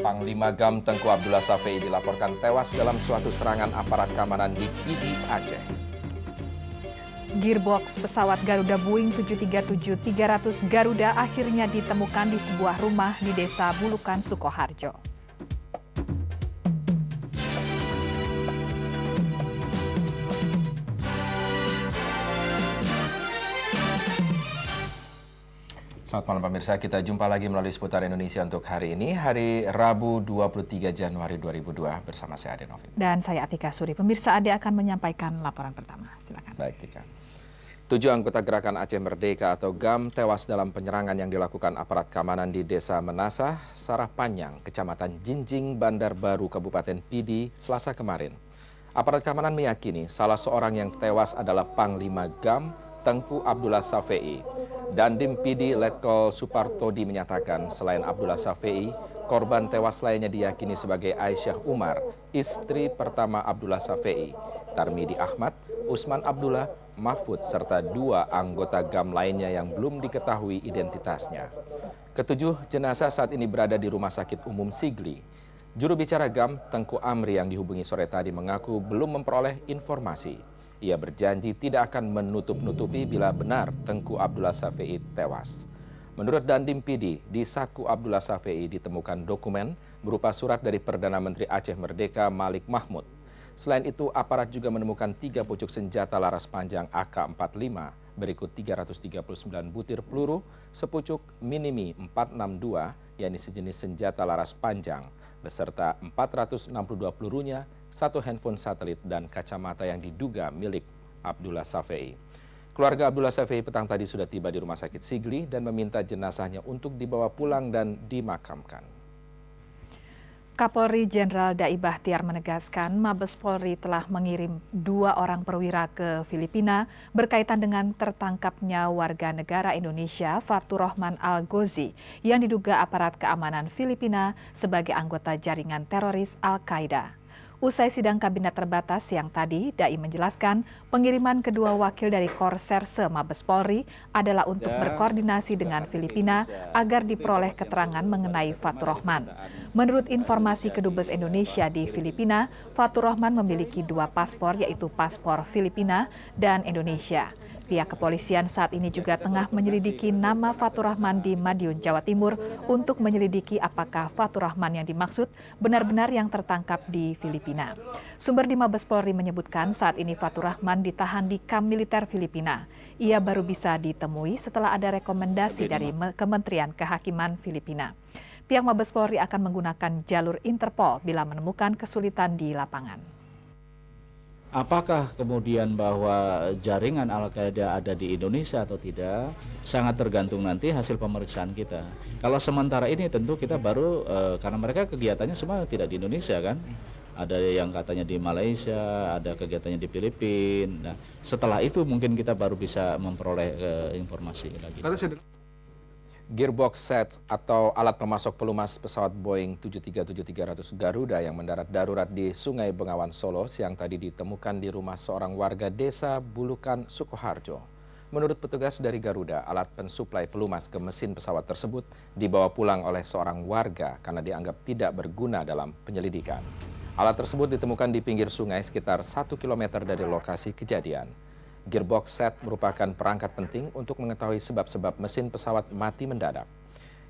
Panglima GAM Tengku Abdullah Shafii dilaporkan tewas dalam suatu serangan aparat keamanan di Pidi, Aceh. Gearbox pesawat Garuda Boeing 737-300 Garuda akhirnya ditemukan di sebuah rumah di Desa Bulukan, Sukoharjo. Selamat malam pemirsa, kita jumpa lagi melalui Seputar Indonesia untuk hari ini, hari Rabu 23 Januari 2002 bersama saya Ade Novin. Dan saya Atika Suri. Pemirsa, Ade akan menyampaikan laporan pertama. Silakan. Baik, Tika. 7 anggota Gerakan Aceh Merdeka atau GAM tewas dalam penyerangan yang dilakukan aparat keamanan di Desa Menasah, Sarah Panjang, Kecamatan Jinjing, Bandar Baru, Kabupaten Pidi, Selasa kemarin. Aparat keamanan meyakini salah seorang yang tewas adalah Panglima GAM Tengku Abdullah Shafii. Dandim Pidi Letkol Supartodi menyatakan selain Abdullah Shafii, korban tewas lainnya diyakini sebagai Aisyah Umar, istri pertama Abdullah Shafii, Tarmidi Ahmad, Usman Abdullah, Mahfud, serta 2 anggota GAM lainnya yang belum diketahui identitasnya. Ketujuh jenazah saat ini berada di Rumah Sakit Umum Sigli. Juru bicara GAM, Tengku Amri yang dihubungi sore tadi mengaku belum memperoleh informasi. Ia berjanji tidak akan menutup-nutupi bila benar Tengku Abdullah Shafii tewas. Menurut Dandim Pidi, di saku Abdullah Shafii ditemukan dokumen berupa surat dari Perdana Menteri Aceh Merdeka Malik Mahmud. Selain itu, aparat juga menemukan 3 pucuk senjata laras panjang AK-45 berikut 339 butir peluru, sepucuk Minimi 462, yakni sejenis senjata laras panjang, beserta 462 pelurunya, 1 handphone satelit, dan kacamata yang diduga milik Abdullah Shafii. Keluarga Abdullah Shafii petang tadi sudah tiba di Rumah Sakit Sigli dan meminta jenazahnya untuk dibawa pulang dan dimakamkan. Kapolri Jenderal Dai Bahtiar menegaskan Mabes Polri telah mengirim 2 orang perwira ke Filipina berkaitan dengan tertangkapnya warga negara Indonesia Fatur Rahman Al-Ghozi yang diduga aparat keamanan Filipina sebagai anggota jaringan teroris Al-Qaeda. Usai sidang kabinet terbatas siang tadi, Dai menjelaskan pengiriman kedua wakil dari Korserse Mabes Polri adalah untuk berkoordinasi dengan Filipina agar diperoleh keterangan mengenai Fatur Rahman. Menurut informasi Kedubes Indonesia di Filipina, Fatur Rahman memiliki 2 paspor, yaitu paspor Filipina dan Indonesia. Pihak kepolisian saat ini juga tengah menyelidiki nama Fatur Rahman di Madiun, Jawa Timur untuk menyelidiki apakah Fatur Rahman yang dimaksud benar-benar yang tertangkap di Filipina. Sumber di Mabes Polri menyebutkan saat ini Fatur Rahman ditahan di kamp militer Filipina. Ia baru bisa ditemui setelah ada rekomendasi dari Kementerian Kehakiman Filipina. Pihak Mabes Polri akan menggunakan jalur Interpol bila menemukan kesulitan di lapangan. Apakah kemudian bahwa jaringan Al-Qaeda ada di Indonesia atau tidak, sangat tergantung nanti hasil pemeriksaan kita. Kalau sementara ini tentu kita baru, karena mereka kegiatannya semua tidak di Indonesia kan. Ada yang katanya di Malaysia, ada kegiatannya di Filipina. Nah, setelah itu mungkin kita baru bisa memperoleh informasi lagi. Gearbox set atau alat pemasok pelumas pesawat Boeing 737-300 Garuda yang mendarat darurat di Sungai Bengawan Solo siang tadi ditemukan di rumah seorang warga Desa Bulukan, Sukoharjo. Menurut petugas dari Garuda, alat pensuplai pelumas ke mesin pesawat tersebut dibawa pulang oleh seorang warga karena dianggap tidak berguna dalam penyelidikan. Alat tersebut ditemukan di pinggir sungai sekitar 1 km dari lokasi kejadian. Gearbox set merupakan perangkat penting untuk mengetahui sebab-sebab mesin pesawat mati mendadak.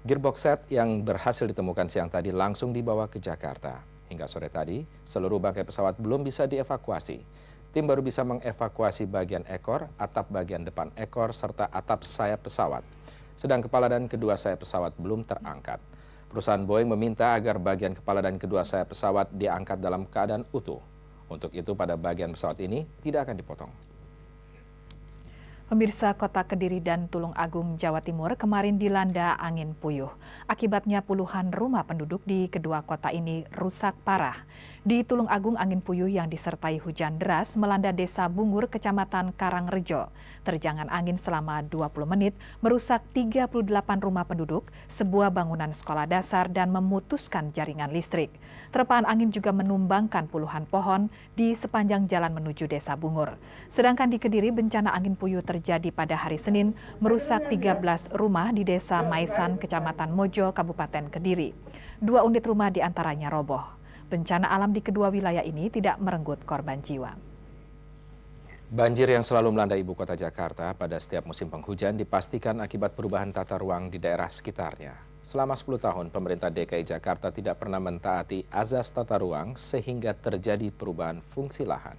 Gearbox set yang berhasil ditemukan siang tadi langsung dibawa ke Jakarta. Hingga sore tadi, seluruh bangkai pesawat belum bisa dievakuasi. Tim baru bisa mengevakuasi bagian ekor, atap bagian depan ekor, serta atap sayap pesawat. Sedang kepala dan kedua sayap pesawat belum terangkat. Perusahaan Boeing meminta agar bagian kepala dan kedua sayap pesawat diangkat dalam keadaan utuh. Untuk itu pada bagian pesawat ini tidak akan dipotong. Pemirsa, Kota Kediri dan Tulung Agung, Jawa Timur kemarin dilanda angin puyuh. Akibatnya puluhan rumah penduduk di kedua kota ini rusak parah. Di Tulung Agung, angin puyuh yang disertai hujan deras melanda Desa Bungur, Kecamatan Karangrejo. Terjangan angin selama 20 menit merusak 38 rumah penduduk, sebuah bangunan sekolah dasar, dan memutuskan jaringan listrik. Terpaan angin juga menumbangkan puluhan pohon di sepanjang jalan menuju Desa Bungur. Sedangkan di Kediri, bencana angin puyuh terjadi pada hari Senin merusak 13 rumah di Desa Maisan, Kecamatan Mojo, Kabupaten Kediri. 2 unit rumah diantaranya roboh. Bencana alam di kedua wilayah ini tidak merenggut korban jiwa. Banjir yang selalu melanda ibu kota Jakarta pada setiap musim penghujan dipastikan akibat perubahan tata ruang di daerah sekitarnya. Selama 10 tahun, pemerintah DKI Jakarta tidak pernah mentaati azas tata ruang sehingga terjadi perubahan fungsi lahan.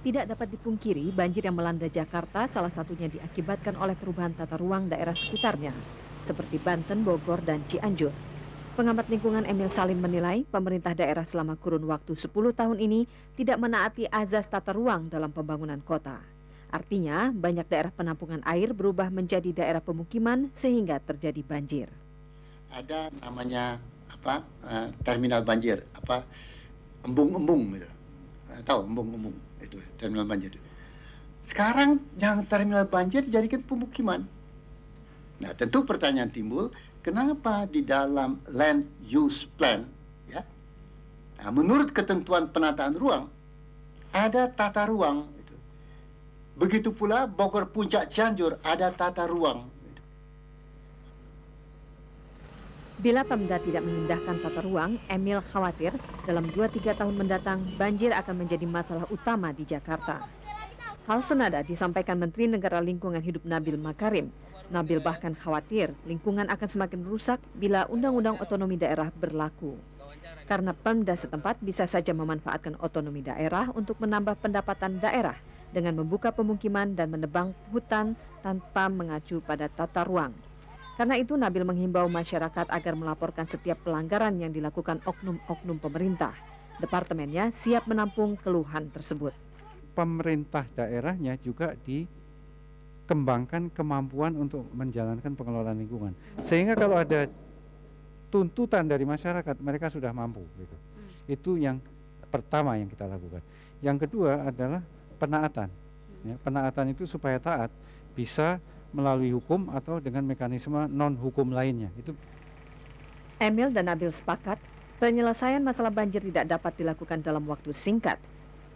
Tidak dapat dipungkiri, banjir yang melanda Jakarta salah satunya diakibatkan oleh perubahan tata ruang daerah sekitarnya, seperti Banten, Bogor, dan Cianjur. Pengamat lingkungan Emil Salim menilai pemerintah daerah selama kurun waktu 10 tahun ini tidak menaati azas tata ruang dalam pembangunan kota. Artinya, banyak daerah penampungan air berubah menjadi daerah pemukiman sehingga terjadi banjir. Ada namanya terminal banjir, embung-embung gitu. Tahu embung-embung itu terminal banjir. Sekarang yang terminal banjir dijadikan pemukiman. Nah, tentu pertanyaan timbul, kenapa di dalam land use plan, ya, menurut ketentuan penataan ruang, ada tata ruang. Gitu. Begitu pula Bogor Puncak Cianjur ada tata ruang. Gitu. Bila Pemda tidak mengindahkan tata ruang, Emil khawatir dalam 2-3 tahun mendatang banjir akan menjadi masalah utama di Jakarta. Hal senada disampaikan Menteri Negara Lingkungan Hidup Nabil Makarim. Nabil bahkan khawatir lingkungan akan semakin rusak bila Undang-Undang Otonomi Daerah berlaku. Karena Pemda setempat bisa saja memanfaatkan otonomi daerah untuk menambah pendapatan daerah dengan membuka pemukiman dan menebang hutan tanpa mengacu pada tata ruang. Karena itu Nabil menghimbau masyarakat agar melaporkan setiap pelanggaran yang dilakukan oknum-oknum pemerintah. Departemennya siap menampung keluhan tersebut. Pemerintah daerahnya juga dikembangkan kemampuan untuk menjalankan pengelolaan lingkungan. Sehingga kalau ada tuntutan dari masyarakat, mereka sudah mampu. Gitu. Itu yang pertama yang kita lakukan. Yang kedua adalah penaatan. Ya, penaatan itu supaya taat bisa melalui hukum atau dengan mekanisme non-hukum lainnya. Itu. Emil dan Nabil sepakat, penyelesaian masalah banjir tidak dapat dilakukan dalam waktu singkat.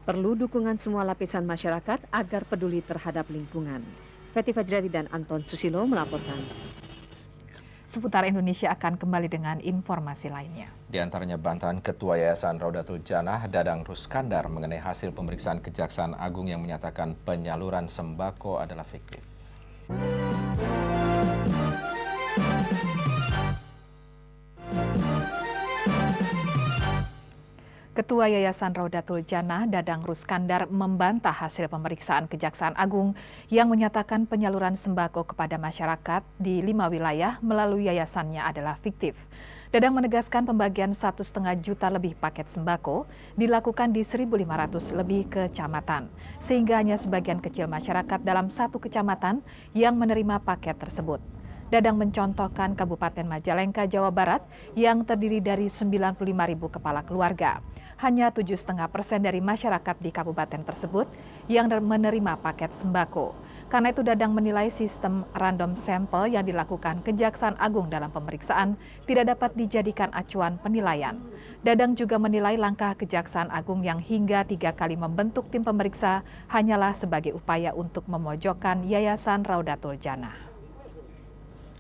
Perlu dukungan semua lapisan masyarakat agar peduli terhadap lingkungan. Feti Fajradi dan Anton Susilo melaporkan. Seputar Indonesia akan kembali dengan informasi lainnya. Di antaranya bantahan Ketua Yayasan Raudatul Jannah Dadang Ruskandar mengenai hasil pemeriksaan Kejaksaan Agung yang menyatakan penyaluran sembako adalah fiktif. Ketua Yayasan Raudatul Jannah Dadang Ruskandar membantah hasil pemeriksaan Kejaksaan Agung yang menyatakan penyaluran sembako kepada masyarakat di 5 wilayah melalui yayasannya adalah fiktif. Dadang menegaskan pembagian 1,5 juta lebih paket sembako dilakukan di 1.500 lebih kecamatan, sehingga hanya sebagian kecil masyarakat dalam satu kecamatan yang menerima paket tersebut. Dadang mencontohkan Kabupaten Majalengka, Jawa Barat yang terdiri dari 95.000 kepala keluarga. Hanya 7,5% dari masyarakat di kabupaten tersebut yang menerima paket sembako. Karena itu Dadang menilai sistem random sampel yang dilakukan Kejaksaan Agung dalam pemeriksaan tidak dapat dijadikan acuan penilaian. Dadang juga menilai langkah Kejaksaan Agung yang hingga 3 kali membentuk tim pemeriksa hanyalah sebagai upaya untuk memojokkan Yayasan Raudatul Jannah.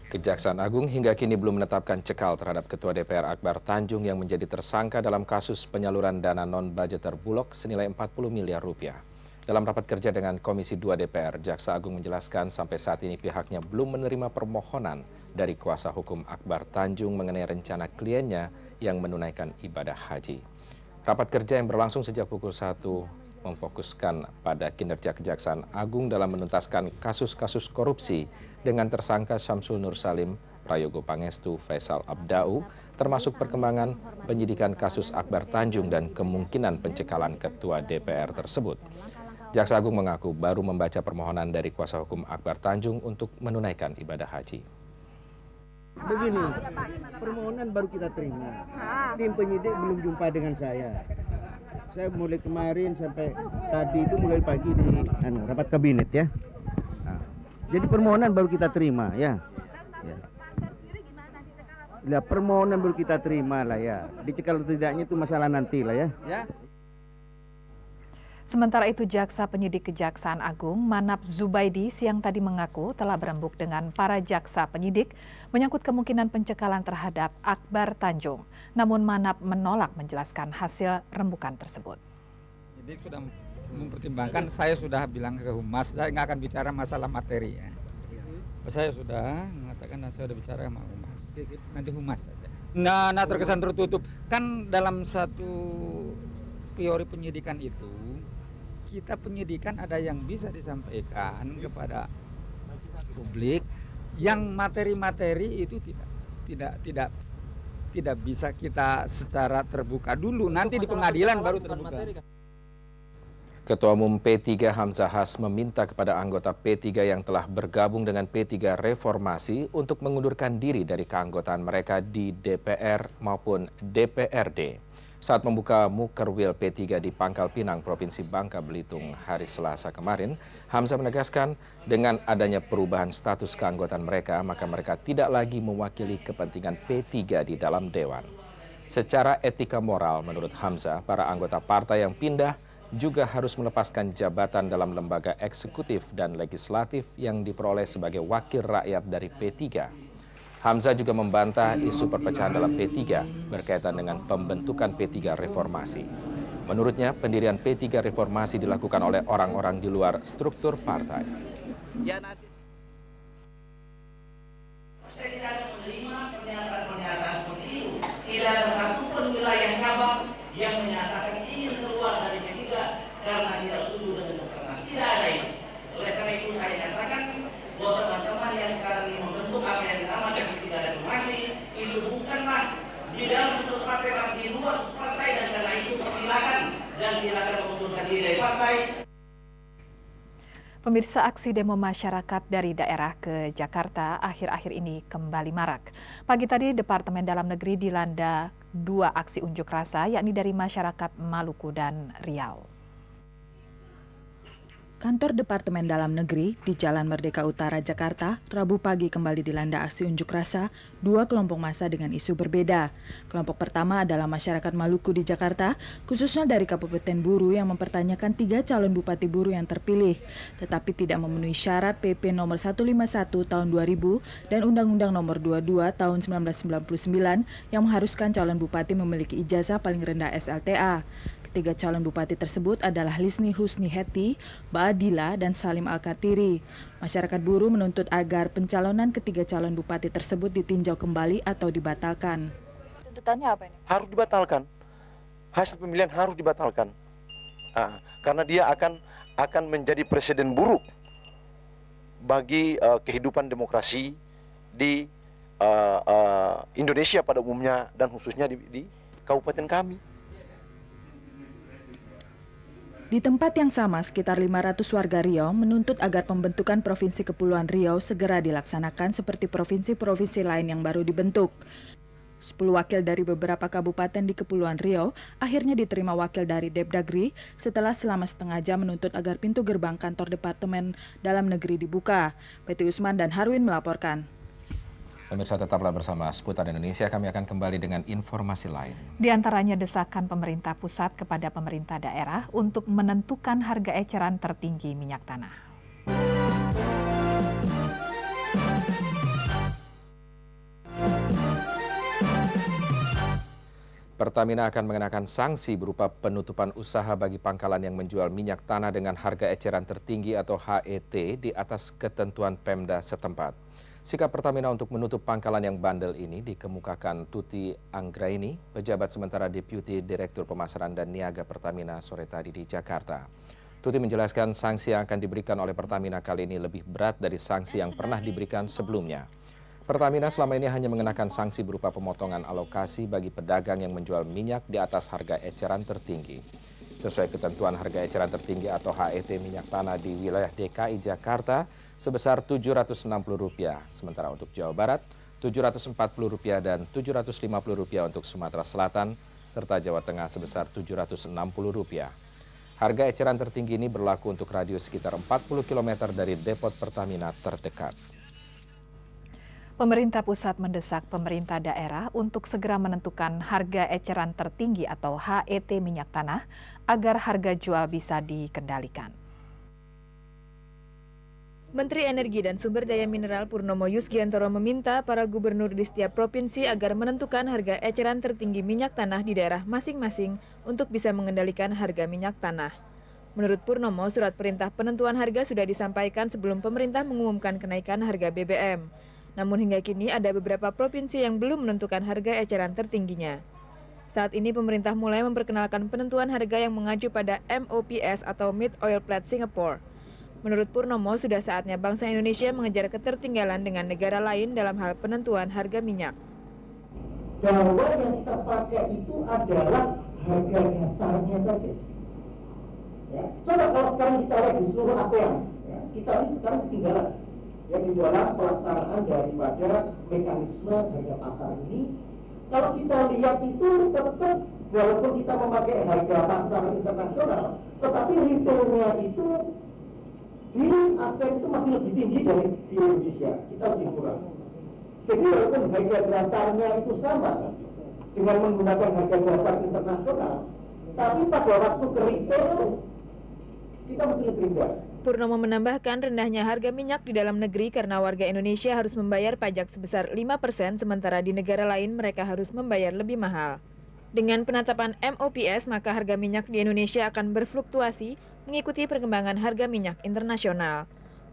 Kejaksaan Agung hingga kini belum menetapkan cekal terhadap Ketua DPR Akbar Tanjung yang menjadi tersangka dalam kasus penyaluran dana non-budgeter Bulog senilai 40 miliar rupiah. Dalam rapat kerja dengan Komisi 2 DPR, Jaksa Agung menjelaskan sampai saat ini pihaknya belum menerima permohonan dari kuasa hukum Akbar Tanjung mengenai rencana kliennya yang menunaikan ibadah haji. Rapat kerja yang berlangsung sejak pukul 1 memfokuskan pada kinerja Kejaksaan Agung dalam menuntaskan kasus-kasus korupsi dengan tersangka Syamsul Nur Salim, Prayogo Pangestu, Faisal Abdau, termasuk perkembangan penyidikan kasus Akbar Tanjung dan kemungkinan pencekalan Ketua DPR tersebut. Jaksa Agung mengaku baru membaca permohonan dari kuasa hukum Akbar Tanjung untuk menunaikan ibadah haji. Begini, permohonan baru kita terima. Tim penyidik belum jumpa dengan saya. Saya mulai kemarin sampai tadi itu mulai pagi di rapat kabinet ya. Jadi permohonan baru kita terima ya. Ya, permohonan baru kita terima lah ya. Dicekal atau tidaknya itu masalah nanti lah ya. Sementara itu, Jaksa Penyidik Kejaksaan Agung Manap Zubaidi siang tadi mengaku telah berembuk dengan para jaksa penyidik menyangkut kemungkinan pencekalan terhadap Akbar Tanjung. Namun Manap menolak menjelaskan hasil rembukan tersebut. Penyidik sudah mempertimbangkan, saya sudah bilang ke Humas, saya nggak akan bicara masalah materi ya. Saya sudah mengatakan dan saya sudah bicara sama Humas. Nanti Humas saja. Nah terkesan tertutup. Kan dalam satu teori penyidikan itu, kita penyidikan ada yang bisa disampaikan kepada publik, yang materi-materi itu tidak bisa kita secara terbuka dulu. Nanti di pengadilan baru terbuka. Ketua Umum P3 Hamzah Has meminta kepada anggota P3 yang telah bergabung dengan P3 Reformasi untuk mengundurkan diri dari keanggotaan mereka di DPR maupun DPRD. Saat membuka Mukerwil P3 di Pangkal Pinang, Provinsi Bangka Belitung hari Selasa kemarin, Hamzah menegaskan dengan adanya perubahan status keanggotaan mereka, maka mereka tidak lagi mewakili kepentingan P3 di dalam Dewan. Secara etika moral, menurut Hamzah, para anggota partai yang pindah juga harus melepaskan jabatan dalam lembaga eksekutif dan legislatif yang diperoleh sebagai wakil rakyat dari P3. Hamzah juga membantah isu perpecahan dalam P3 berkaitan dengan pembentukan P3 Reformasi. Menurutnya, pendirian P3 Reformasi dilakukan oleh orang-orang di luar struktur partai. Saya tidak menerima pernyataan-pernyataan seperti itu. Tidak ada satupun wilayah cabang yang menyatakan ingin keluar dari P3 karena tidak setuju dengan demokrasi. Tidak ada itu. Oleh karena itu saya nyatakan bahwa teman-teman yang sekarang ini membentuk apa yang dinamakan P3 Reformasi itu bukanlah di dalam struktur partai tapi di luar partai, dan karena itu silakan mengundurkan diri dari partai. Pemirsa, aksi demo masyarakat dari daerah ke Jakarta akhir-akhir ini kembali marak. Pagi tadi, Departemen Dalam Negeri dilanda 2 aksi unjuk rasa, yakni dari masyarakat Maluku dan Riau. Kantor Departemen Dalam Negeri di Jalan Merdeka Utara, Jakarta, Rabu pagi kembali dilanda aksi unjuk rasa 2 kelompok massa dengan isu berbeda. Kelompok pertama adalah masyarakat Maluku di Jakarta, khususnya dari Kabupaten Buru yang mempertanyakan 3 calon Bupati Buru yang terpilih, tetapi tidak memenuhi syarat PP nomor 151 tahun 2000 dan Undang-Undang nomor 22 tahun 1999 yang mengharuskan calon Bupati memiliki ijazah paling rendah SLTA. Ketiga calon bupati tersebut adalah Lisni Husni Heti, Baadila, dan Salim Al-Katiri. Masyarakat Buru menuntut agar pencalonan ketiga calon bupati tersebut ditinjau kembali atau dibatalkan. Tuntutannya apa ini? Harus dibatalkan. Hasil pemilihan harus dibatalkan. Karena dia akan menjadi presiden buruk bagi kehidupan demokrasi di Indonesia pada umumnya dan khususnya di kabupaten kami. Di tempat yang sama, sekitar 500 warga Riau menuntut agar pembentukan Provinsi Kepulauan Riau segera dilaksanakan seperti provinsi-provinsi lain yang baru dibentuk. 10 wakil dari beberapa kabupaten di Kepulauan Riau akhirnya diterima wakil dari Depdagri setelah selama setengah jam menuntut agar pintu gerbang kantor Departemen Dalam Negeri dibuka. Peti Usman dan Harwin melaporkan. Pemirsa, tetaplah bersama Seputar Indonesia, kami akan kembali dengan informasi lain. Di antaranya desakan pemerintah pusat kepada pemerintah daerah untuk menentukan harga eceran tertinggi minyak tanah. Pertamina akan mengenakan sanksi berupa penutupan usaha bagi pangkalan yang menjual minyak tanah dengan harga eceran tertinggi atau HET di atas ketentuan Pemda setempat. Sikap Pertamina untuk menutup pangkalan yang bandel ini dikemukakan Tuti Anggraini, pejabat sementara Deputi Direktur Pemasaran dan Niaga Pertamina sore tadi di Jakarta. Tuti menjelaskan sanksi yang akan diberikan oleh Pertamina kali ini lebih berat dari sanksi yang pernah diberikan sebelumnya. Pertamina selama ini hanya mengenakan sanksi berupa pemotongan alokasi bagi pedagang yang menjual minyak di atas harga eceran tertinggi. Sesuai ketentuan harga eceran tertinggi atau HET minyak tanah di wilayah DKI Jakarta sebesar Rp760, sementara untuk Jawa Barat Rp740 dan Rp750 untuk Sumatera Selatan, serta Jawa Tengah sebesar Rp760. Harga eceran tertinggi ini berlaku untuk radius sekitar 40 km dari depot Pertamina terdekat. Pemerintah pusat mendesak pemerintah daerah untuk segera menentukan harga eceran tertinggi atau HET minyak tanah agar harga jual bisa dikendalikan. Menteri Energi dan Sumber Daya Mineral Purnomo Yusgiantoro meminta para gubernur di setiap provinsi agar menentukan harga eceran tertinggi minyak tanah di daerah masing-masing untuk bisa mengendalikan harga minyak tanah. Menurut Purnomo, surat perintah penentuan harga sudah disampaikan sebelum pemerintah mengumumkan kenaikan harga BBM. Namun hingga kini ada beberapa provinsi yang belum menentukan harga eceran tertingginya. Saat ini pemerintah mulai memperkenalkan penentuan harga yang mengacu pada MOPS atau Mid Oil Plat Singapore. Menurut Purnomo, sudah saatnya bangsa Indonesia mengejar ketertinggalan dengan negara lain dalam hal penentuan harga minyak. Bahwa yang kita pakai itu adalah harga dasarnya saja. Ya, coba kalau sekarang kita lihat di seluruh ASEAN, ya, kita ini sekarang ketinggalan. Ya, di dalam pelaksanaan daripada mekanisme harga pasar ini, kalau kita lihat itu tetap walaupun kita memakai harga pasar internasional, tetapi retailnya itu di ASEAN itu masih lebih tinggi dari di Indonesia, kita lebih kurang. Jadi walaupun harga dasarnya itu sama dengan menggunakan harga dasar internasional, tapi pada waktu ke retail kita masih lebih rendah. Purnomo menambahkan rendahnya harga minyak di dalam negeri karena warga Indonesia harus membayar pajak sebesar 5%, sementara di negara lain mereka harus membayar lebih mahal. Dengan penetapan MOPS, maka harga minyak di Indonesia akan berfluktuasi mengikuti perkembangan harga minyak internasional.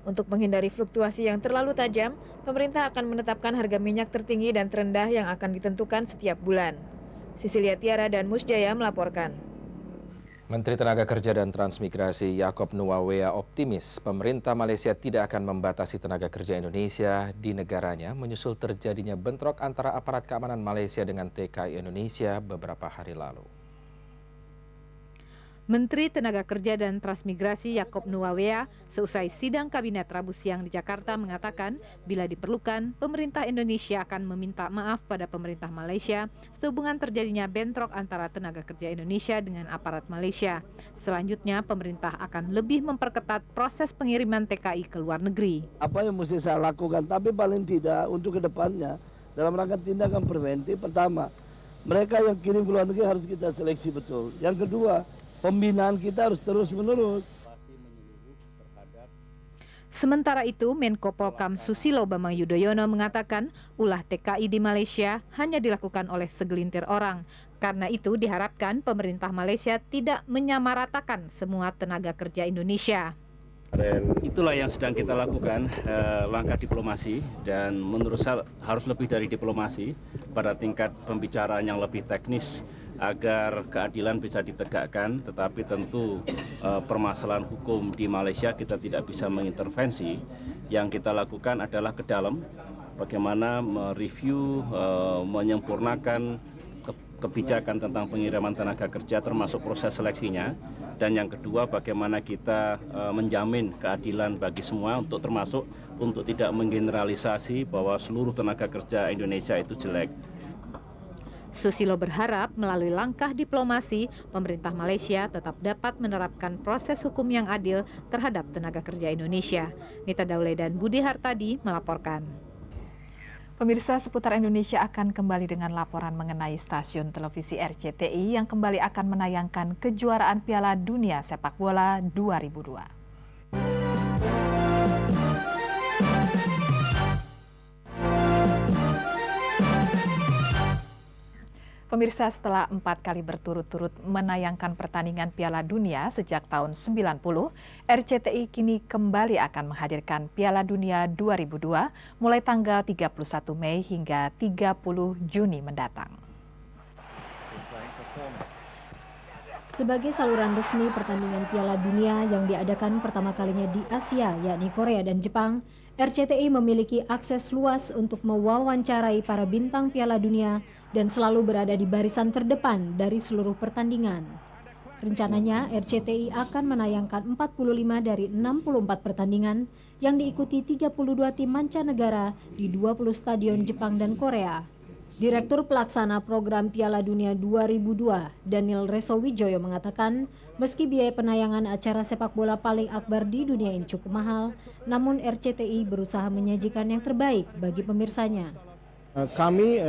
Untuk menghindari fluktuasi yang terlalu tajam, pemerintah akan menetapkan harga minyak tertinggi dan terendah yang akan ditentukan setiap bulan. Cecilia Tiara dan Musjaya melaporkan. Menteri Tenaga Kerja dan Transmigrasi Yaakob Nuawea optimis pemerintah Malaysia tidak akan membatasi tenaga kerja Indonesia di negaranya menyusul terjadinya bentrok antara aparat keamanan Malaysia dengan TKI Indonesia beberapa hari lalu. Menteri Tenaga Kerja dan Transmigrasi Yaakob Nuawea seusai sidang kabinet Rabu siang di Jakarta mengatakan bila diperlukan pemerintah Indonesia akan meminta maaf pada pemerintah Malaysia sehubungan terjadinya bentrok antara tenaga kerja Indonesia dengan aparat Malaysia. Selanjutnya pemerintah akan lebih memperketat proses pengiriman TKI ke luar negeri. Apa yang mesti saya lakukan, tapi paling tidak untuk kedepannya dalam rangka tindakan preventif, pertama mereka yang kirim ke luar negeri harus kita seleksi betul. Yang kedua, pembinaan kita harus terus-menerus. Sementara itu, Menko Polkam Susilo Bambang Yudhoyono mengatakan ulah TKI di Malaysia hanya dilakukan oleh segelintir orang. Karena itu diharapkan pemerintah Malaysia tidak menyamaratakan semua tenaga kerja Indonesia. Dan itulah yang sedang kita lakukan, langkah diplomasi, dan menurut saya harus lebih dari diplomasi pada tingkat pembicaraan yang lebih teknis agar keadilan bisa ditegakkan, tetapi tentu permasalahan hukum di Malaysia kita tidak bisa mengintervensi. Yang kita lakukan adalah ke dalam, bagaimana mereview, menyempurnakan kebijakan tentang pengiriman tenaga kerja termasuk proses seleksinya. Dan yang kedua, bagaimana kita menjamin keadilan bagi semua, untuk termasuk untuk tidak menggeneralisasi bahwa seluruh tenaga kerja Indonesia itu jelek. Susilo berharap melalui langkah diplomasi, pemerintah Malaysia tetap dapat menerapkan proses hukum yang adil terhadap tenaga kerja Indonesia. Nita Daule dan Budi Hartadi melaporkan. Pemirsa, Seputar Indonesia akan kembali dengan laporan mengenai stasiun televisi RCTI yang kembali akan menayangkan kejuaraan Piala Dunia Sepak Bola 2002. Pemirsa, setelah 4 kali berturut-turut menayangkan pertandingan Piala Dunia sejak tahun 90, RCTI kini kembali akan menghadirkan Piala Dunia 2002 mulai tanggal 31 Mei hingga 30 Juni mendatang. Sebagai saluran resmi pertandingan Piala Dunia yang diadakan pertama kalinya di Asia, yakni Korea dan Jepang, RCTI memiliki akses luas untuk mewawancarai para bintang Piala Dunia dan selalu berada di barisan terdepan dari seluruh pertandingan. Rencananya, RCTI akan menayangkan 45 dari 64 pertandingan yang diikuti 32 tim mancanegara di 20 stadion Jepang dan Korea. Direktur Pelaksana Program Piala Dunia 2002, Daniel Resowijoyo mengatakan, meski biaya penayangan acara sepak bola paling akbar di dunia ini cukup mahal, namun RCTI berusaha menyajikan yang terbaik bagi pemirsanya. Kami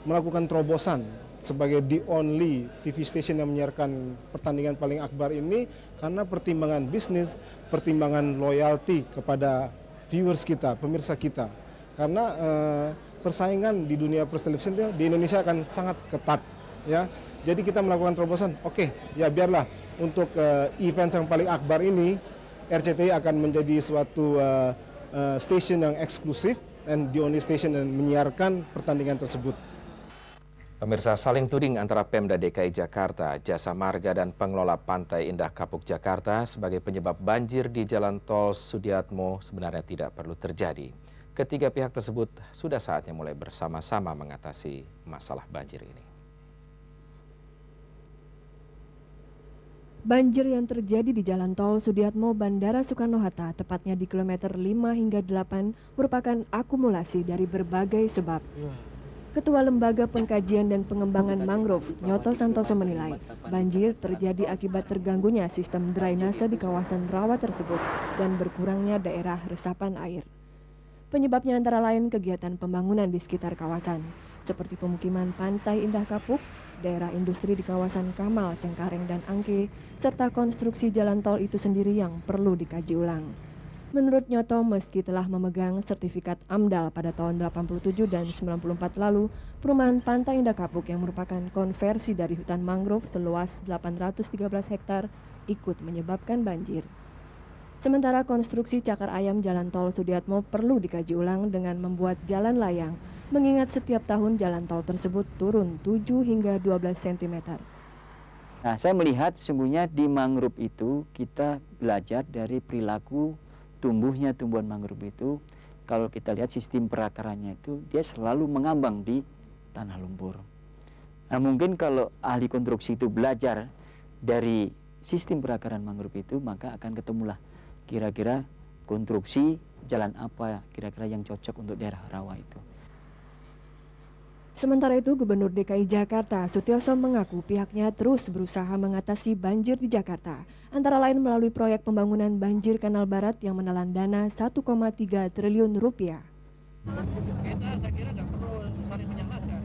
melakukan terobosan sebagai the only TV station yang menyiarkan pertandingan paling akbar ini karena pertimbangan bisnis, pertimbangan loyalty kepada viewers kita, pemirsa kita. Karena persaingan di dunia pertelevisian di Indonesia akan sangat ketat, ya. Jadi kita melakukan terobosan. Oke, ya biarlah untuk event yang paling akbar ini RCTI akan menjadi suatu station yang eksklusif dan the only station yang menyiarkan pertandingan tersebut. Pemirsa, saling tuding antara Pemda DKI Jakarta, Jasa Marga dan pengelola Pantai Indah Kapuk Jakarta sebagai penyebab banjir di Jalan Tol Sudiatmo sebenarnya tidak perlu terjadi. Ketiga pihak tersebut sudah saatnya mulai bersama-sama mengatasi masalah banjir ini. Banjir yang terjadi di Jalan Tol Sudiatmo Bandara Soekarno-Hatta, tepatnya di kilometer 5 hingga 8, merupakan akumulasi dari berbagai sebab. Ketua Lembaga Pengkajian dan Pengembangan Mangrove, Nyoto Santoso menilai, banjir terjadi akibat terganggunya sistem drainase di kawasan rawa tersebut dan berkurangnya daerah resapan air. Penyebabnya antara lain kegiatan pembangunan di sekitar kawasan, seperti pemukiman Pantai Indah Kapuk, daerah industri di kawasan Kamal, Cengkareng, dan Angke, serta konstruksi jalan tol itu sendiri yang perlu dikaji ulang. Menurut Nyoto, meski telah memegang sertifikat AMDAL pada tahun 87 dan 94 lalu, perumahan Pantai Indah Kapuk yang merupakan konversi dari hutan mangrove seluas 813 hektar ikut menyebabkan banjir. Sementara konstruksi cakar ayam Jalan Tol Sudiatmo perlu dikaji ulang dengan membuat jalan layang, mengingat setiap tahun jalan tol tersebut turun 7 hingga 12 cm. Nah, saya melihat sesungguhnya di mangrove itu kita belajar dari perilaku tumbuhnya tumbuhan mangrove itu. Kalau kita lihat sistem perakarannya itu, dia selalu mengambang di tanah lumpur. Nah, mungkin kalau ahli konstruksi itu belajar dari sistem perakaran mangrove itu, maka akan ketemulah kira-kira konstruksi jalan apa kira-kira yang cocok untuk daerah rawa itu. Sementara itu, Gubernur DKI Jakarta Sutioso mengaku pihaknya terus berusaha mengatasi banjir di Jakarta, antara lain melalui proyek pembangunan banjir Kanal Barat yang menelan dana 1,3 triliun rupiah. Kita saya kira nggak perlu saling menyalahkan,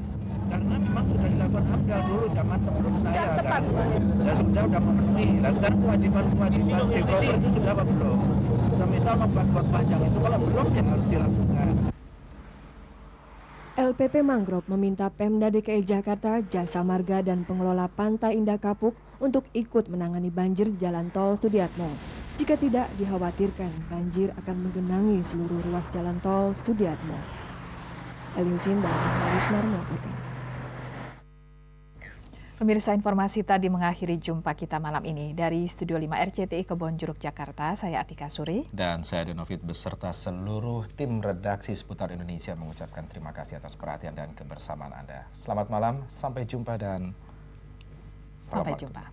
karena memang sudah dilakukan AMDAL dulu zaman sebelum saya kan, ya sudah memenuhi. Nah sekarang kewajiban developer itu sudah apa belum? Misal membuat panjang itu kalau belum yang harus dilakukan. LPP Mangrove meminta Pemda DKI Jakarta, Jasa Marga, dan pengelola Pantai Indah Kapuk untuk ikut menangani banjir di Jalan Tol Sudiatmo. Jika tidak, dikhawatirkan banjir akan menggenangi seluruh ruas Jalan Tol Sudiatmo. Eliusin dan Akmal Yusmar melaporkan. Pemirsa, informasi tadi mengakhiri jumpa kita malam ini. Dari Studio 5 RCTI Kebonjeruk Jakarta, saya Atika Suri. Dan saya Donovit beserta seluruh tim redaksi Seputar Indonesia mengucapkan terima kasih atas perhatian dan kebersamaan Anda. Selamat malam, sampai jumpa dan sampai jumpa.